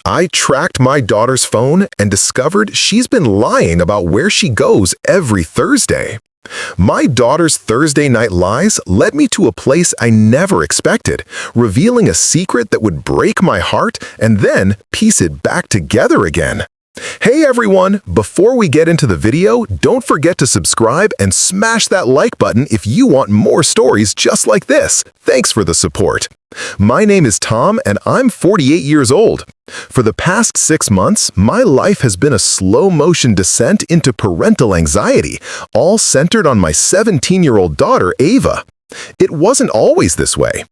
I tracked my daughter's phone and discovered she's been lying about where she goes every Thursday. My daughter's Thursday night lies led me to a place I never expected, revealing a secret that would break my heart and then piece it back together again. Hey everyone, before we get into the video, don't forget to subscribe and smash that like button if you want more stories just like this. Thanks for the support. My name is Tom and I'm 48 years old. For the past 6 months, my life has been a slow-motion descent into parental anxiety, all centered on my 17-year-old daughter, Ava. It wasn't always this way.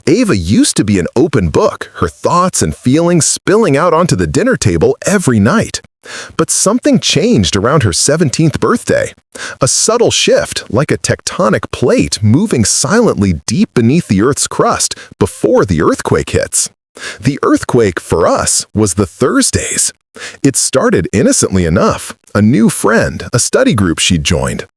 Ava used to be an open book, her thoughts and feelings spilling out onto the dinner table every night. But something changed around her 17th birthday. A subtle shift, like a tectonic plate moving silently deep beneath the Earth's crust before the earthquake hits. The earthquake, for us, was the Thursdays. It started innocently enough. A new friend, a study group she'd joined.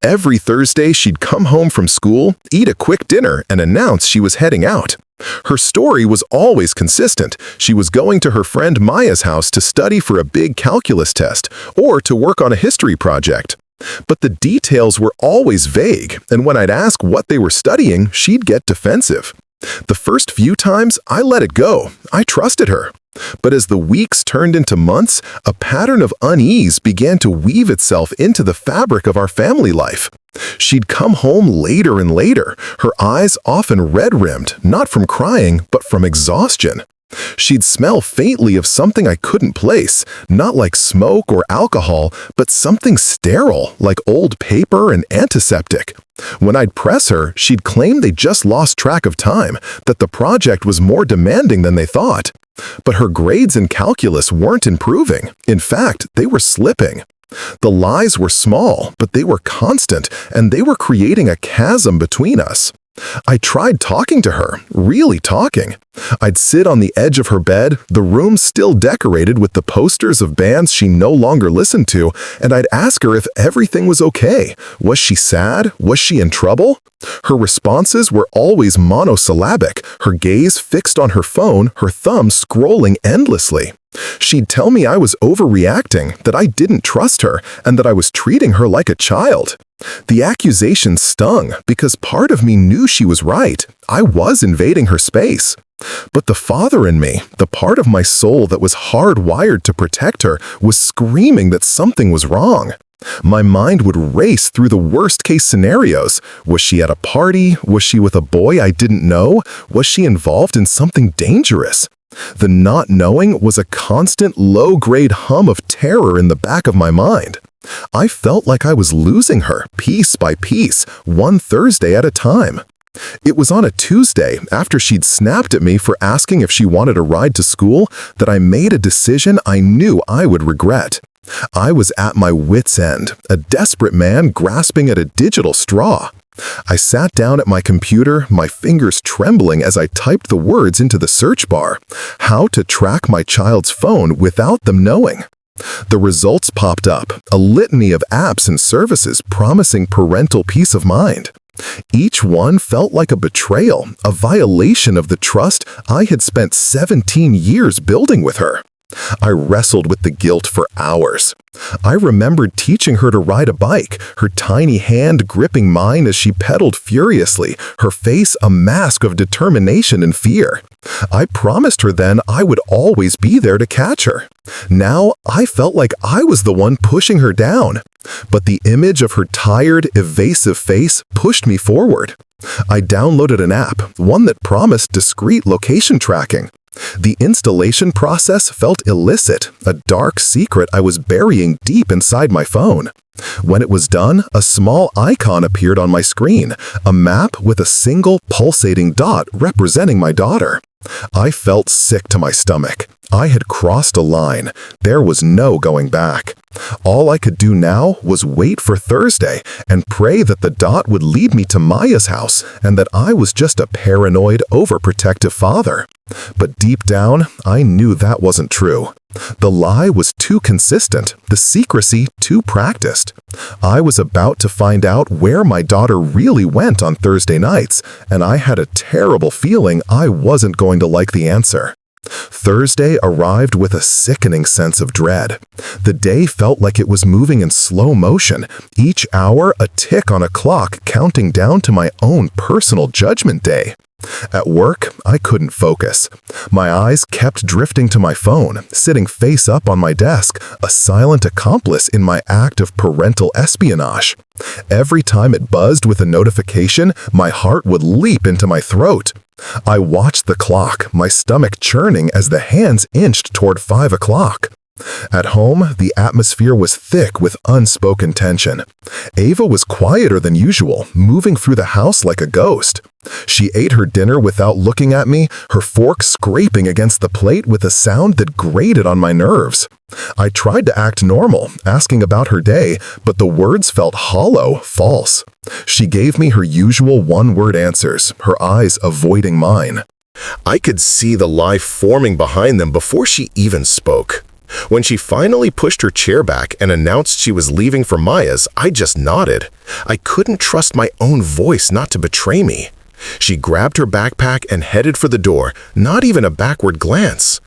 Every Thursday, she'd come home from school, eat a quick dinner, and announce she was heading out. Her story was always consistent. She was going to her friend Maya's house to study for a big calculus test or to work on a history project. But the details were always vague, and when I'd ask what they were studying, she'd get defensive. The first few times, I let it go. I trusted her. But as the weeks turned into months, a pattern of unease began to weave itself into the fabric of our family life. She'd come home later and later, her eyes often red-rimmed, not from crying, but from exhaustion. She'd smell faintly of something I couldn't place, not like smoke or alcohol, but something sterile, like old paper and antiseptic. When I'd press her, she'd claim they just lost track of time, that the project was more demanding than they thought. But her grades in calculus weren't improving. In fact, they were slipping. The lies were small, but they were constant, and they were creating a chasm between us. I tried talking to her, really talking. I'd sit on the edge of her bed, the room still decorated with the posters of bands she no longer listened to, and I'd ask her if everything was okay. Was she sad? Was she in trouble? Her responses were always monosyllabic, her gaze fixed on her phone, her thumb scrolling endlessly. She'd tell me I was overreacting, that I didn't trust her, and that I was treating her like a child. The accusation stung because part of me knew she was right. I was invading her space. But the father in me, the part of my soul that was hardwired to protect her, was screaming that something was wrong. My mind would race through the worst-case scenarios. Was she at a party? Was she with a boy I didn't know? Was she involved in something dangerous? The not knowing was a constant low-grade hum of terror in the back of my mind. I felt like I was losing her, piece by piece, one Thursday at a time. It was on a Tuesday, after she'd snapped at me for asking if she wanted a ride to school, that I made a decision I knew I would regret. I was at my wit's end, a desperate man grasping at a digital straw. I sat down at my computer, my fingers trembling as I typed the words into the search bar. How to track my child's phone without them knowing. The results popped up, a litany of apps and services promising parental peace of mind. Each one felt like a betrayal, a violation of the trust I had spent 17 years building with her. I wrestled with the guilt for hours. I remembered teaching her to ride a bike, her tiny hand gripping mine as she pedaled furiously, her face a mask of determination and fear. I promised her then I would always be there to catch her. Now I felt like I was the one pushing her down. But the image of her tired, evasive face pushed me forward. I downloaded an app, one that promised discreet location tracking. The installation process felt illicit, a dark secret I was burying deep inside my phone. When it was done, a small icon appeared on my screen, a map with a single pulsating dot representing my daughter. I felt sick to my stomach. I had crossed a line. There was no going back. All I could do now was wait for Thursday and pray that the dot would lead me to Maya's house and that I was just a paranoid, overprotective father. But deep down, I knew that wasn't true. The lie was too consistent, the secrecy too practiced. I was about to find out where my daughter really went on Thursday nights, and I had a terrible feeling I wasn't going to like the answer. Thursday arrived with a sickening sense of dread. The day felt like it was moving in slow motion, each hour a tick on a clock counting down to my own personal judgment day. At work, I couldn't focus. My eyes kept drifting to my phone, sitting face up on my desk, a silent accomplice in my act of parental espionage. Every time it buzzed with a notification, my heart would leap into my throat. I watched the clock, my stomach churning as the hands inched toward 5 o'clock. At home, the atmosphere was thick with unspoken tension. Ava was quieter than usual, moving through the house like a ghost. She ate her dinner without looking at me, her fork scraping against the plate with a sound that grated on my nerves. I tried to act normal, asking about her day, but the words felt hollow, false. She gave me her usual one-word answers, her eyes avoiding mine. I could see the lie forming behind them before she even spoke. When she finally pushed her chair back and announced she was leaving for Maya's, I just nodded. I couldn't trust my own voice not to betray me. She grabbed her backpack and headed for the door, not even a backward glance.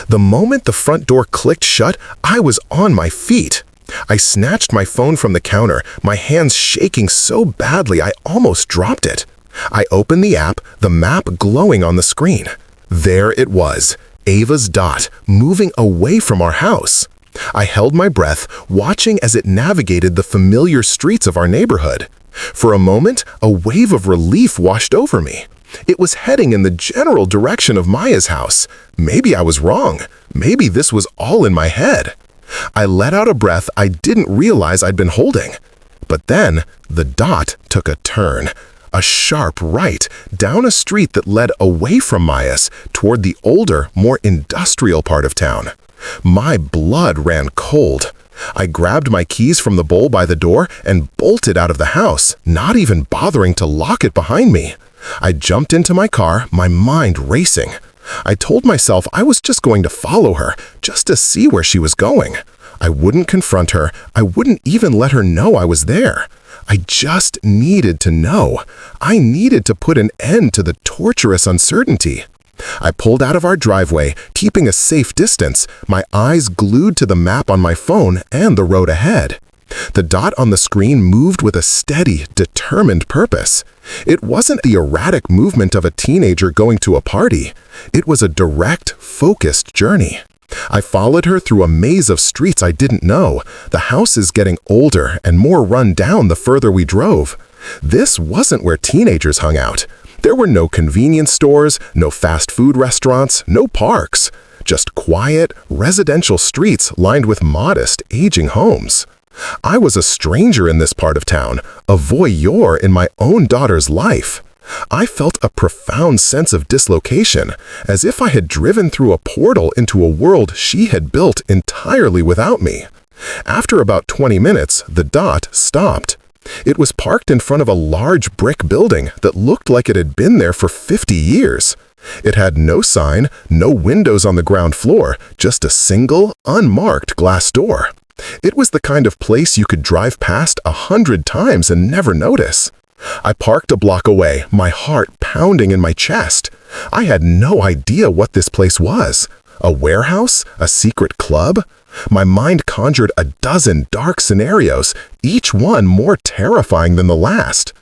The moment the front door clicked shut, I was on my feet. I snatched my phone from the counter, my hands shaking so badly I almost dropped it. I opened the app, the map glowing on the screen. There it was, Ava's dot, moving away from our house. I held my breath, watching as it navigated the familiar streets of our neighborhood. For a moment, a wave of relief washed over me. It was heading in the general direction of Maya's house. Maybe I was wrong. Maybe this was all in my head. I let out a breath I didn't realize I'd been holding. But then, the dot took a turn. A sharp right, down a street that led away from Maya's, toward the older, more industrial part of town. My blood ran cold. I grabbed my keys from the bowl by the door and bolted out of the house, not even bothering to lock it behind me. I jumped into my car, my mind racing. I told myself I was just going to follow her, just to see where she was going. I wouldn't confront her. I wouldn't even let her know I was there. I just needed to know. I needed to put an end to the torturous uncertainty. I pulled out of our driveway, keeping a safe distance, my eyes glued to the map on my phone and the road ahead. The dot on the screen moved with a steady, determined purpose. It wasn't the erratic movement of a teenager going to a party. It was a direct, focused journey. I followed her through a maze of streets I didn't know, the houses getting older and more run down the further we drove. This wasn't where teenagers hung out. There were no convenience stores, no fast food restaurants, no parks. Just quiet, residential streets lined with modest, aging homes. I was a stranger in this part of town, a voyeur in my own daughter's life. I felt a profound sense of dislocation, as if I had driven through a portal into a world she had built entirely without me. After about 20 minutes, the dot stopped. It was parked in front of a large brick building that looked like it had been there for 50 years. It had no sign, no windows on the ground floor, just a single, unmarked glass door. It was the kind of place you could drive past 100 times and never notice. I parked a block away, my heart pounding in my chest. I had no idea what this place was. A warehouse? A secret club? My mind conjured a dozen dark scenarios, each one more terrifying than the last.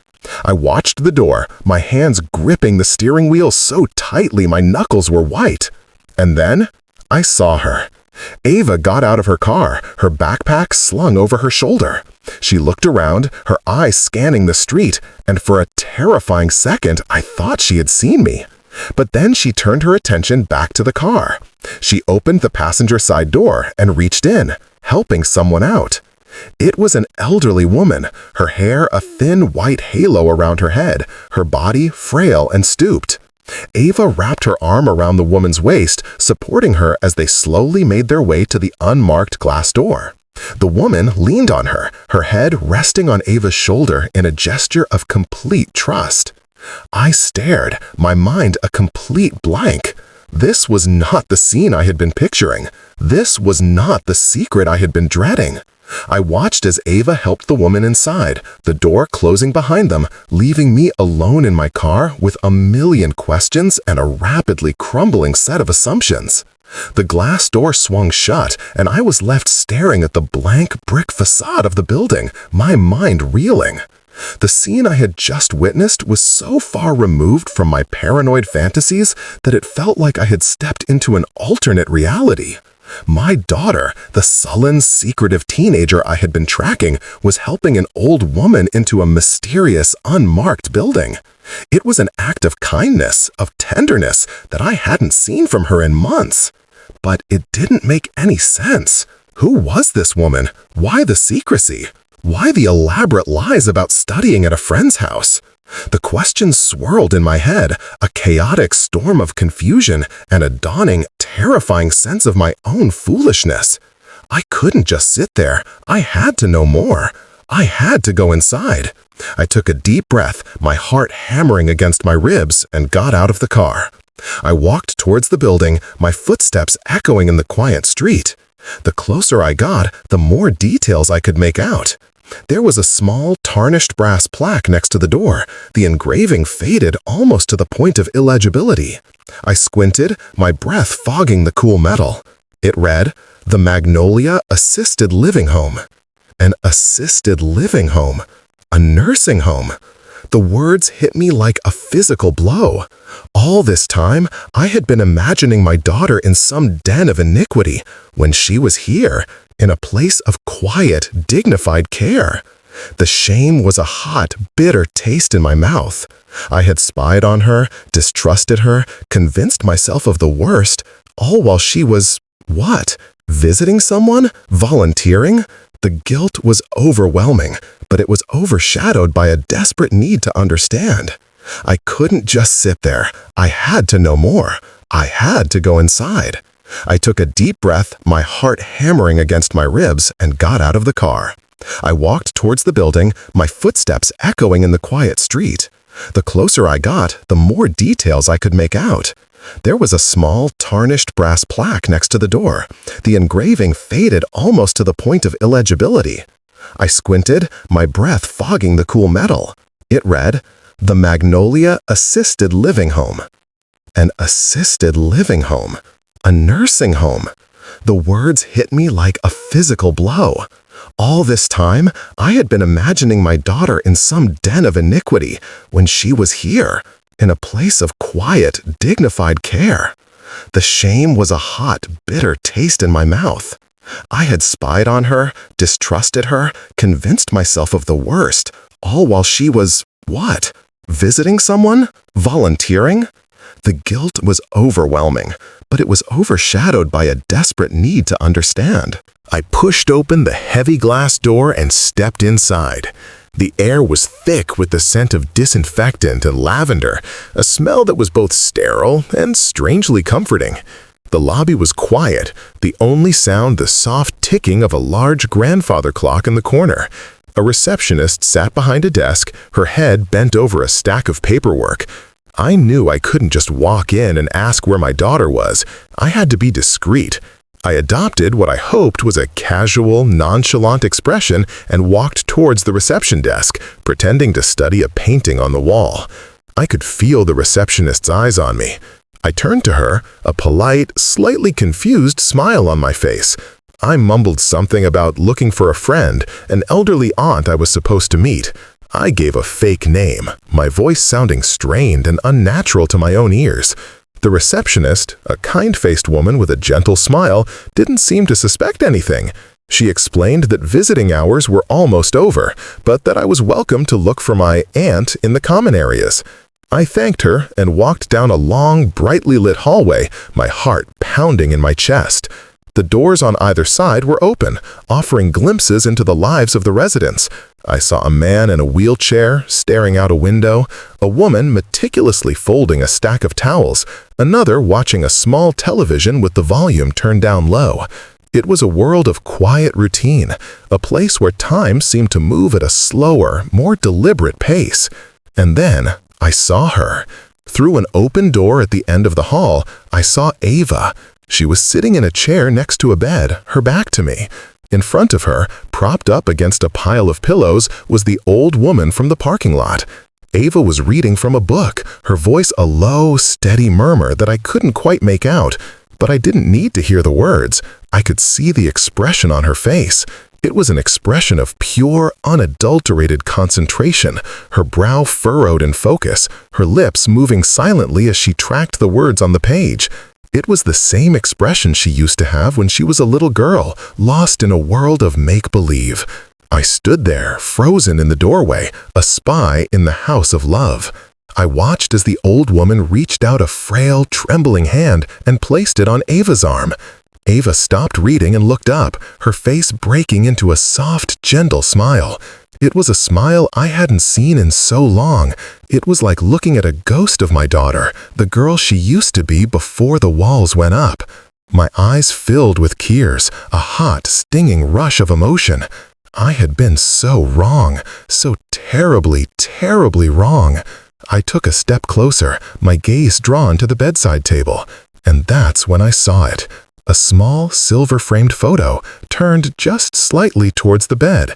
I watched the door, my hands gripping the steering wheel so tightly my knuckles were white. And then, I saw her. Ava got out of her car, her backpack slung over her shoulder. She looked around, her eyes scanning the street, and for a terrifying second, I thought she had seen me. But then she turned her attention back to the car. She opened the passenger side door and reached in, helping someone out. It was an elderly woman, her hair a thin white halo around her head, her body frail and stooped. Ava wrapped her arm around the woman's waist, supporting her as they slowly made their way to the unmarked glass door. The woman leaned on her, her head resting on Ava's shoulder in a gesture of complete trust. I stared, my mind a complete blank. This was not the scene I had been picturing. This was not the secret I had been dreading. I watched as Ava helped the woman inside, the door closing behind them, leaving me alone in my car with a million questions and a rapidly crumbling set of assumptions. The glass door swung shut, and I was left staring at the blank brick facade of the building, my mind reeling. The scene I had just witnessed was so far removed from my paranoid fantasies that it felt like I had stepped into an alternate reality. My daughter, the sullen, secretive teenager I had been tracking, was helping an old woman into a mysterious, unmarked building. It was an act of kindness, of tenderness, that I hadn't seen from her in months. But it didn't make any sense. Who was this woman? Why the secrecy? Why the elaborate lies about studying at a friend's house? The questions swirled in my head, a chaotic storm of confusion and a dawning, terrifying sense of my own foolishness. I couldn't just sit there. I had to know more. I had to go inside. I took a deep breath, my heart hammering against my ribs, and got out of the car. I walked towards the building, my footsteps echoing in the quiet street. The closer I got, the more details I could make out. There was a small, tarnished brass plaque next to the door, the engraving faded almost to the point of illegibility. I squinted, my breath fogging the cool metal. It read, "The Magnolia Assisted Living Home." An assisted living home. A nursing home. The words hit me like a physical blow. All this time, I had been imagining my daughter in some den of iniquity, when she was here, in a place of quiet, dignified care. The shame was a hot, bitter taste in my mouth. I had spied on her, distrusted her, convinced myself of the worst, all while she was, what? Visiting someone? Volunteering? The guilt was overwhelming, but it was overshadowed by a desperate need to understand. I couldn't just sit there. I had to know more. I had to go inside. I took a deep breath, my heart hammering against my ribs, and got out of the car. I walked towards the building, my footsteps echoing in the quiet street. The closer I got, the more details I could make out. There was a small, tarnished brass plaque next to the door. The engraving faded almost to the point of illegibility. I squinted, my breath fogging the cool metal. It read, "The Magnolia Assisted Living Home." An assisted living home. A nursing home. The words hit me like a physical blow. All this time, I had been imagining my daughter in some den of iniquity, when she was here, in a place of quiet, dignified care. The shame was a hot, bitter taste in my mouth. I had spied on her, distrusted her, convinced myself of the worst, all while she was, what? Visiting someone? Volunteering? The guilt was overwhelming, but it was overshadowed by a desperate need to understand. I pushed open the heavy glass door and stepped inside. The air was thick with the scent of disinfectant and lavender, a smell that was both sterile and strangely comforting. The lobby was quiet, the only sound the soft ticking of a large grandfather clock in the corner. A receptionist sat behind a desk, her head bent over a stack of paperwork. I knew I couldn't just walk in and ask where my daughter was. I had to be discreet. I adopted what I hoped was a casual, nonchalant expression and walked towards the reception desk, pretending to study a painting on the wall. I could feel the receptionist's eyes on me. I turned to her, a polite, slightly confused smile on my face. I mumbled something about looking for a friend, an elderly aunt I was supposed to meet. I gave a fake name, my voice sounding strained and unnatural to my own ears. The receptionist, a kind-faced woman with a gentle smile, didn't seem to suspect anything. She explained that visiting hours were almost over, but that I was welcome to look for my aunt in the common areas. I thanked her and walked down a long, brightly lit hallway, my heart pounding in my chest. The doors on either side were open, offering glimpses into the lives of the residents. I saw a man in a wheelchair staring out a window, a woman meticulously folding a stack of towels, another watching a small television with the volume turned down low. It was a world of quiet routine, a place where time seemed to move at a slower, more deliberate pace. And then I saw her. Through an open door at the end of the hall, I saw Ava. She was sitting in a chair next to a bed, her back to me. In front of her, propped up against a pile of pillows, was the old woman from the parking lot. Ava was reading from a book, her voice a low, steady murmur that I couldn't quite make out. But I didn't need to hear the words. I could see the expression on her face. It was an expression of pure, unadulterated concentration, her brow furrowed in focus, her lips moving silently as she tracked the words on the page. It was the same expression she used to have when she was a little girl, lost in a world of make-believe. I stood there, frozen in the doorway, a spy in the house of love. I watched as the old woman reached out a frail, trembling hand and placed it on Ava's arm. Ava stopped reading and looked up, her face breaking into a soft, gentle smile. It was a smile I hadn't seen in so long. It was like looking at a ghost of my daughter, the girl she used to be before the walls went up. My eyes filled with tears, a hot, stinging rush of emotion. I had been so wrong, so terribly, terribly wrong. I took a step closer, my gaze drawn to the bedside table, and that's when I saw it. A small, silver-framed photo, turned just slightly towards the bed.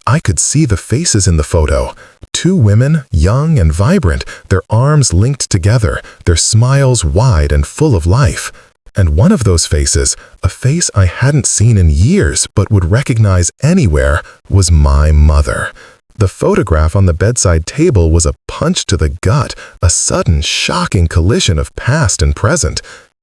I could see the faces in the photo. Two women, young and vibrant, their arms linked together, their smiles wide and full of life. And one of those faces, a face I hadn't seen in years but would recognize anywhere, was my mother. The photograph on the bedside table was a punch to the gut, a sudden, shocking collision of past and present.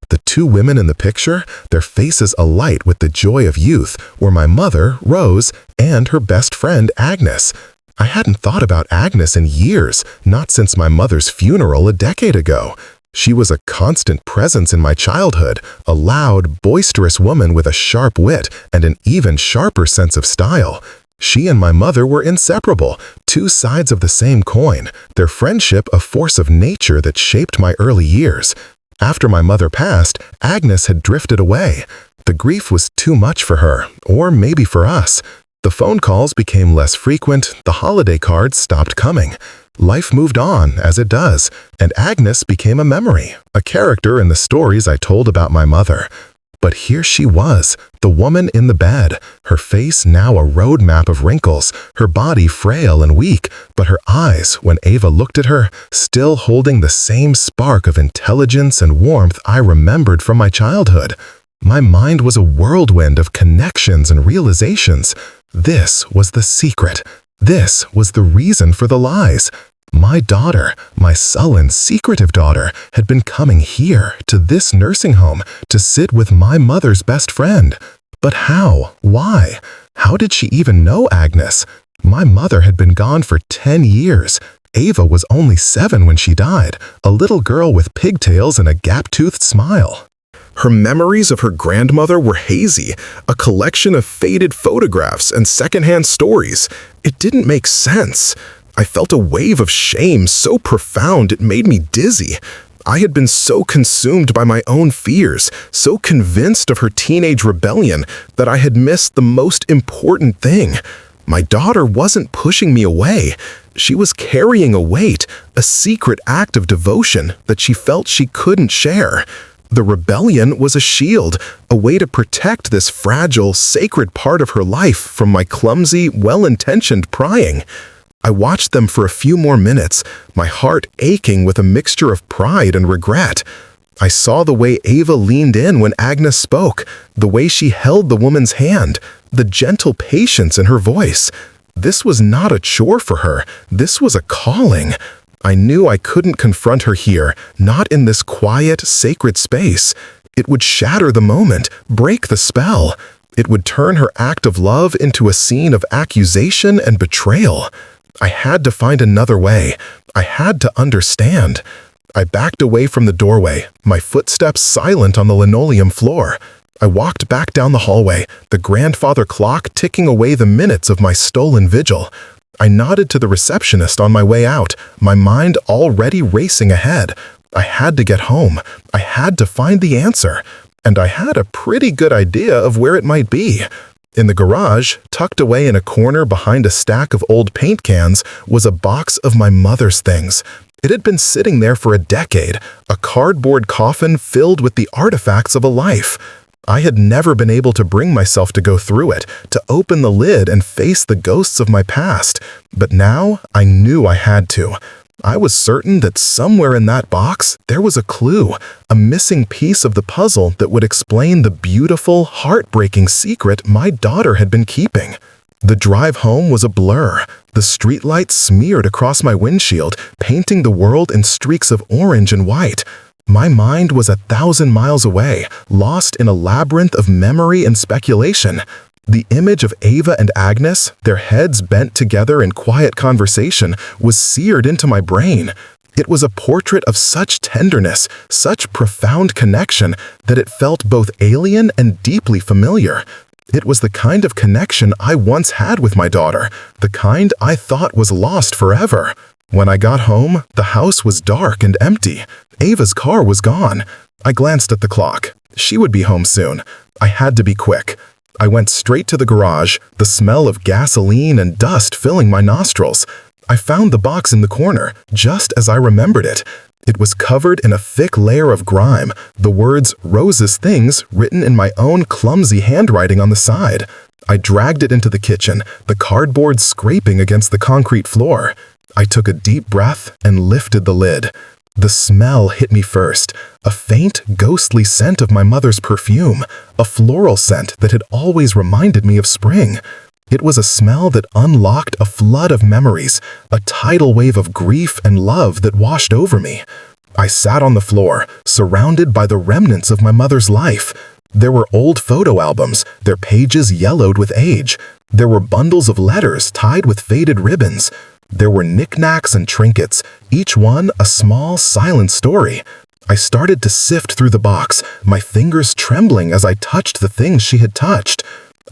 The two women in the picture, their faces alight with the joy of youth, were my mother, Rose, and her best friend, Agnes. I hadn't thought about Agnes in years, not since my mother's funeral a decade ago. She was a constant presence in my childhood, a loud, boisterous woman with a sharp wit and an even sharper sense of style. She and my mother were inseparable, two sides of the same coin, their friendship a force of nature that shaped my early years. After my mother passed, Agnes had drifted away. The grief was too much for her, or maybe for us. The phone calls became less frequent, the holiday cards stopped coming. Life moved on, as it does, and Agnes became a memory, a character in the stories I told about my mother. But here she was, the woman in the bed, her face now a roadmap of wrinkles, her body frail and weak, but her eyes, when Ava looked at her, still holding the same spark of intelligence and warmth I remembered from my childhood. My mind was a whirlwind of connections and realizations. This was the secret. This was the reason for the lies. My daughter, my sullen, secretive daughter, had been coming here, to this nursing home, to sit with my mother's best friend. But how? Why? How did she even know Agnes? My mother had been gone for 10 years. Ava was only 7 when she died, a little girl with pigtails and a gap-toothed smile. Her memories of her grandmother were hazy, a collection of faded photographs and secondhand stories. It didn't make sense. I felt a wave of shame so profound it made me dizzy. I had been so consumed by my own fears, so convinced of her teenage rebellion, that I had missed the most important thing. My daughter wasn't pushing me away. She was carrying a weight, a secret act of devotion that she felt she couldn't share. The rebellion was a shield, a way to protect this fragile, sacred part of her life from my clumsy, well-intentioned prying. I watched them for a few more minutes, my heart aching with a mixture of pride and regret. I saw the way Ava leaned in when Agnes spoke, the way she held the woman's hand, the gentle patience in her voice. This was not a chore for her. This was a calling. I knew I couldn't confront her here, not in this quiet, sacred space. It would shatter the moment, break the spell. It would turn her act of love into a scene of accusation and betrayal. I had to find another way. I had to understand. I backed away from the doorway, my footsteps silent on the linoleum floor. I walked back down the hallway, the grandfather clock ticking away the minutes of my stolen vigil. I nodded to the receptionist on my way out, my mind already racing ahead. I had to get home. I had to find the answer. And I had a pretty good idea of where it might be. In the garage, tucked away in a corner behind a stack of old paint cans, was a box of my mother's things. It had been sitting there for a decade, a cardboard coffin filled with the artifacts of a life. I had never been able to bring myself to go through it, to open the lid and face the ghosts of my past, but now I knew I had to. I was certain that somewhere in that box there was a clue, a missing piece of the puzzle that would explain the beautiful, heartbreaking secret my daughter had been keeping. The drive home was a blur. The streetlights smeared across my windshield, painting the world in streaks of orange and white. My mind was 1,000 miles away, lost in a labyrinth of memory and speculation. The image of Ava and Agnes, their heads bent together in quiet conversation, was seared into my brain. It was a portrait of such tenderness, such profound connection, that it felt both alien and deeply familiar. It was the kind of connection I once had with my daughter, the kind I thought was lost forever. When I got home, the house was dark and empty. Ava's car was gone. I glanced at the clock. She would be home soon. I had to be quick. I went straight to the garage, the smell of gasoline and dust filling my nostrils. I found the box in the corner, just as I remembered it. It was covered in a thick layer of grime, the words "Rose's Things" written in my own clumsy handwriting on the side. I dragged it into the kitchen, the cardboard scraping against the concrete floor. I took a deep breath and lifted the lid. The smell hit me first, a faint, ghostly scent of my mother's perfume, a floral scent that had always reminded me of spring. It was a smell that unlocked a flood of memories, a tidal wave of grief and love that washed over me. I sat on the floor, surrounded by the remnants of my mother's life. There were old photo albums, their pages yellowed with age. There were bundles of letters tied with faded ribbons. There were knickknacks and trinkets, each one a small, silent story. I started to sift through the box, my fingers trembling as I touched the things she had touched.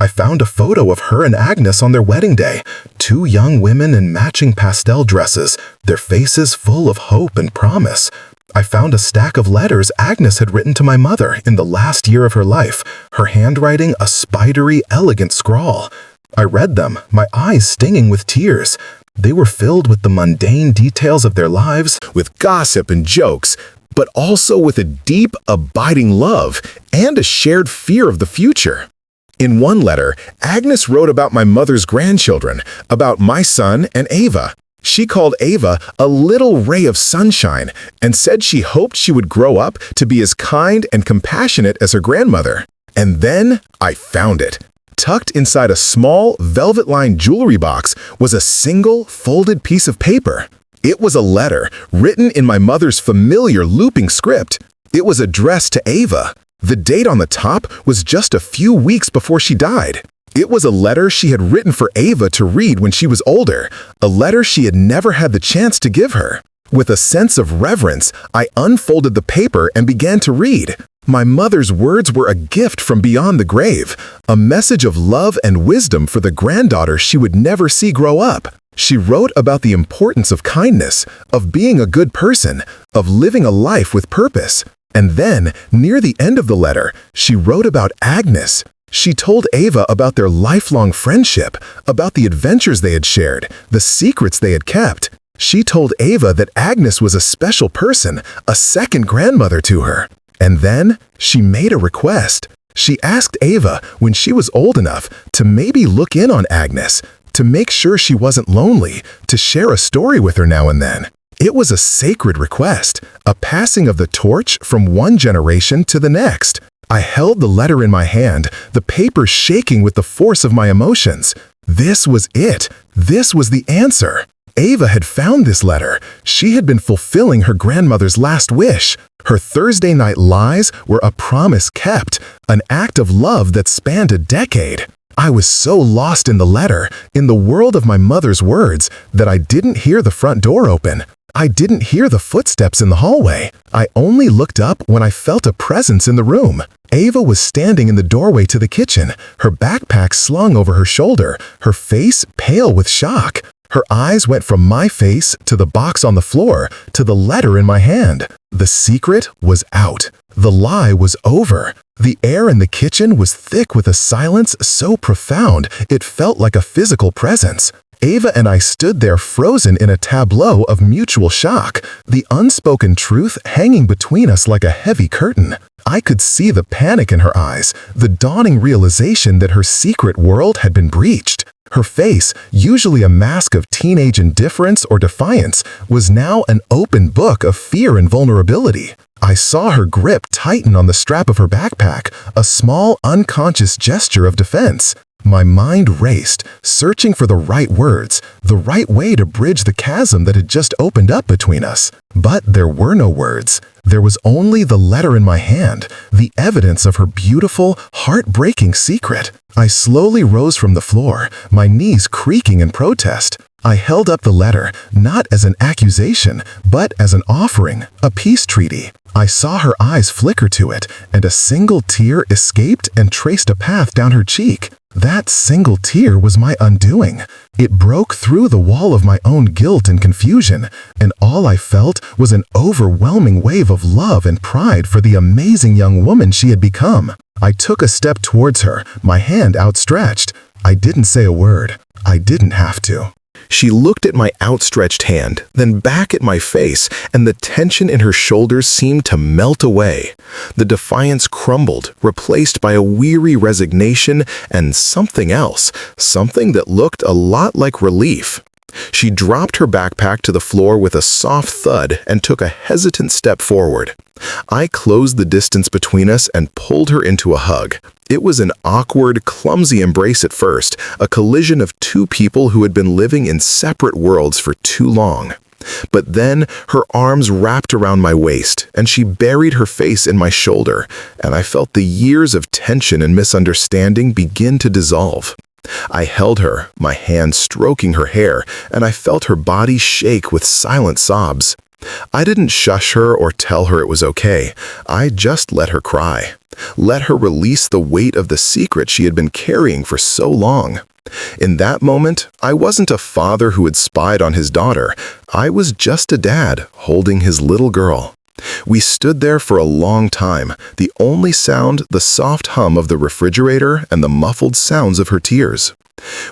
I found a photo of her and Agnes on their wedding day, two young women in matching pastel dresses, their faces full of hope and promise. I found a stack of letters Agnes had written to my mother in the last year of her life, her handwriting a spidery, elegant scrawl. I read them, my eyes stinging with tears. They were filled with the mundane details of their lives, with gossip and jokes, but also with a deep, abiding love and a shared fear of the future. In one letter, Agnes wrote about my mother's grandchildren, about my son and Ava. She called Ava a little ray of sunshine and said she hoped she would grow up to be as kind and compassionate as her grandmother. And then I found it. Tucked inside a small, velvet-lined jewelry box was a single, folded piece of paper. It was a letter, written in my mother's familiar looping script. It was addressed to Ava. The date on the top was just a few weeks before she died. It was a letter she had written for Ava to read when she was older, a letter she had never had the chance to give her. With a sense of reverence, I unfolded the paper and began to read. My mother's words were a gift from beyond the grave, a message of love and wisdom for the granddaughter she would never see grow up. She wrote about the importance of kindness, of being a good person, of living a life with purpose. And then, near the end of the letter, she wrote about Agnes. She told Ava about their lifelong friendship, about the adventures they had shared, the secrets they had kept. She told Ava that Agnes was a special person, a second grandmother to her. And then, she made a request. She asked Ava, when she was old enough, to maybe look in on Agnes, to make sure she wasn't lonely, to share a story with her now and then. It was a sacred request, a passing of the torch from one generation to the next. I held the letter in my hand, the paper shaking with the force of my emotions. This was it. This was the answer. Ava had found this letter. She had been fulfilling her grandmother's last wish. Her Thursday night lies were a promise kept, an act of love that spanned a decade. I was so lost in the letter, in the world of my mother's words, that I didn't hear the front door open. I didn't hear the footsteps in the hallway. I only looked up when I felt a presence in the room. Ava was standing in the doorway to the kitchen, her backpack slung over her shoulder, her face pale with shock. Her eyes went from my face to the box on the floor to the letter in my hand. The secret was out. The lie was over. The air in the kitchen was thick with a silence so profound it felt like a physical presence. Ava and I stood there frozen in a tableau of mutual shock, the unspoken truth hanging between us like a heavy curtain. I could see the panic in her eyes, the dawning realization that her secret world had been breached. Her face, usually a mask of teenage indifference or defiance, was now an open book of fear and vulnerability. I saw her grip tighten on the strap of her backpack, a small, unconscious gesture of defense. My mind raced, searching for the right words, the right way to bridge the chasm that had just opened up between us. But there were no words. There was only the letter in my hand, the evidence of her beautiful, heartbreaking secret. I slowly rose from the floor, my knees creaking in protest. I held up the letter, not as an accusation, but as an offering, a peace treaty. I saw her eyes flicker to it, and a single tear escaped and traced a path down her cheek. That single tear was my undoing. It broke through the wall of my own guilt and confusion, and all I felt was an overwhelming wave of love and pride for the amazing young woman she had become. I took a step towards her, my hand outstretched. I didn't say a word. I didn't have to. She looked at my outstretched hand, then back at my face, and the tension in her shoulders seemed to melt away. The defiance crumbled, replaced by a weary resignation and something else, something that looked a lot like relief. She dropped her backpack to the floor with a soft thud and took a hesitant step forward. I closed the distance between us and pulled her into a hug. It was an awkward, clumsy embrace at first, a collision of two people who had been living in separate worlds for too long. But then her arms wrapped around my waist, and she buried her face in my shoulder, and I felt the years of tension and misunderstanding begin to dissolve. I held her, my hand stroking her hair, and I felt her body shake with silent sobs. I didn't shush her or tell her it was okay. I just let her cry. Let her release the weight of the secret she had been carrying for so long. In that moment, I wasn't a father who had spied on his daughter. I was just a dad holding his little girl. We stood there for a long time, the only sound the soft hum of the refrigerator and the muffled sounds of her tears.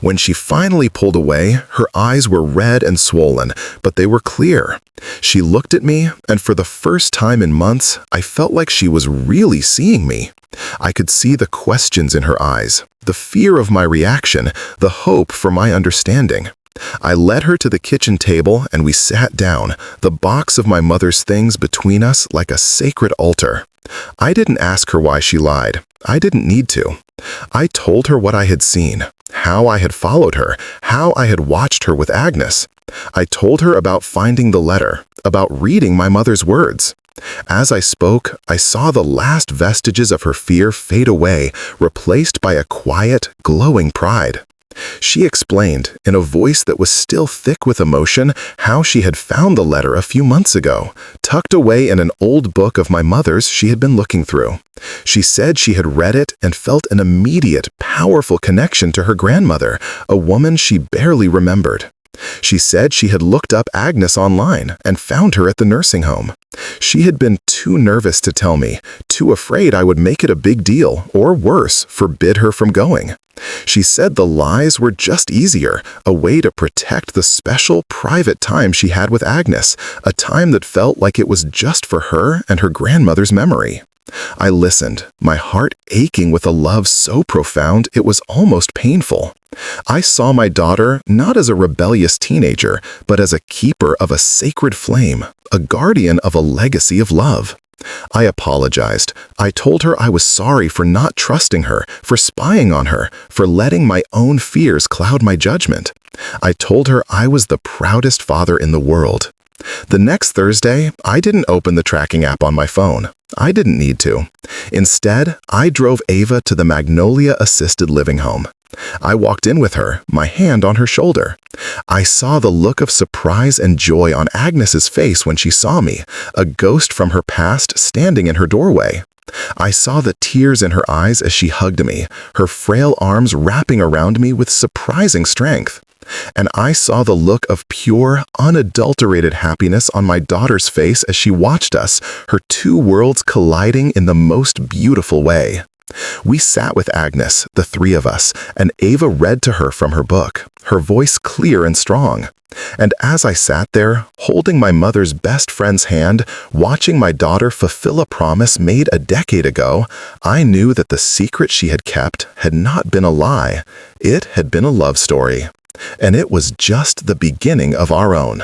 When she finally pulled away, her eyes were red and swollen, but they were clear. She looked at me, and for the first time in months, I felt like she was really seeing me. I could see the questions in her eyes, the fear of my reaction, the hope for my understanding. I led her to the kitchen table and we sat down, the box of my mother's things between us like a sacred altar. I didn't ask her why she lied. I didn't need to. I told her what I had seen, how I had followed her, how I had watched her with Agnes. I told her about finding the letter, about reading my mother's words. As I spoke, I saw the last vestiges of her fear fade away, replaced by a quiet, glowing pride. She explained, in a voice that was still thick with emotion, how she had found the letter a few months ago, tucked away in an old book of my mother's she had been looking through. She said she had read it and felt an immediate, powerful connection to her grandmother, a woman she barely remembered. She said she had looked up Agnes online and found her at the nursing home. She had been too nervous to tell me, too afraid I would make it a big deal, or worse, forbid her from going. She said the lies were just easier, a way to protect the special, private time she had with Agnes, a time that felt like it was just for her and her grandmother's memory. I listened, my heart aching with a love so profound it was almost painful. I saw my daughter not as a rebellious teenager, but as a keeper of a sacred flame, a guardian of a legacy of love. I apologized. I told her I was sorry for not trusting her, for spying on her, for letting my own fears cloud my judgment. I told her I was the proudest father in the world. The next Thursday, I didn't open the tracking app on my phone. I didn't need to. Instead, I drove Ava to the Magnolia Assisted Living Home. I walked in with her, my hand on her shoulder. I saw the look of surprise and joy on Agnes's face when she saw me, a ghost from her past standing in her doorway. I saw the tears in her eyes as she hugged me, her frail arms wrapping around me with surprising strength. And I saw the look of pure, unadulterated happiness on my daughter's face as she watched us, her two worlds colliding in the most beautiful way. We sat with Agnes, the three of us, and Ava read to her from her book, her voice clear and strong. And as I sat there, holding my mother's best friend's hand, watching my daughter fulfill a promise made a decade ago, I knew that the secret she had kept had not been a lie. It had been a love story. And it was just the beginning of our own.